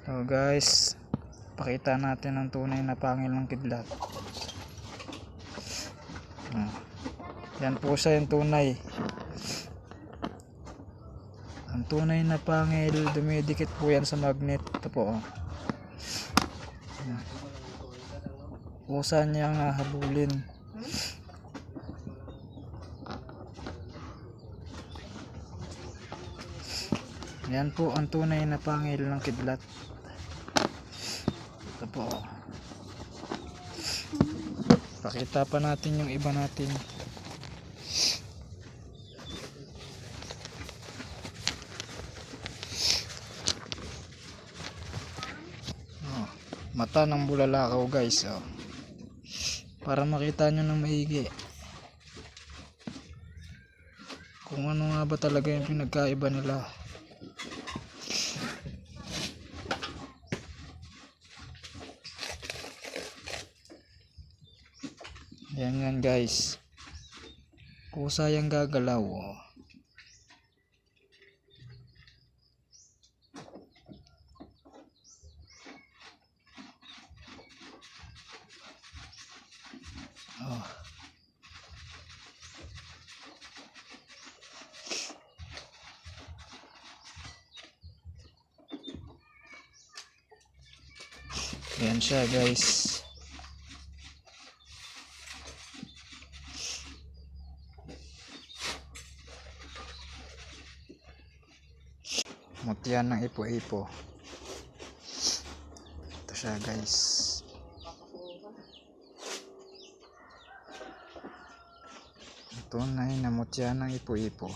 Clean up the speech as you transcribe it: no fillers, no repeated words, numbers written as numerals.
So guys, pakita natin ang tunay na pangil ng kidlat. Yan po siya yung tunay. Ang tunay na pangil, dumidikit po yan sa magnet. Ito po. Kusa niyang habulin. Yan po ang tunay na pangil ng kidlat. Ito po. Pakita pa natin yung iba natin. Mata ng bulalakaw guys. Para makita nyo ng maigi kung ano nga ba talaga yung pinagkaiba nila. Yan guys, kusa yung gagalaw. Yan siya guys. Mutyan ng ipo-ipo. Ito siya guys. Tunay na mutyan ng ipo-ipo.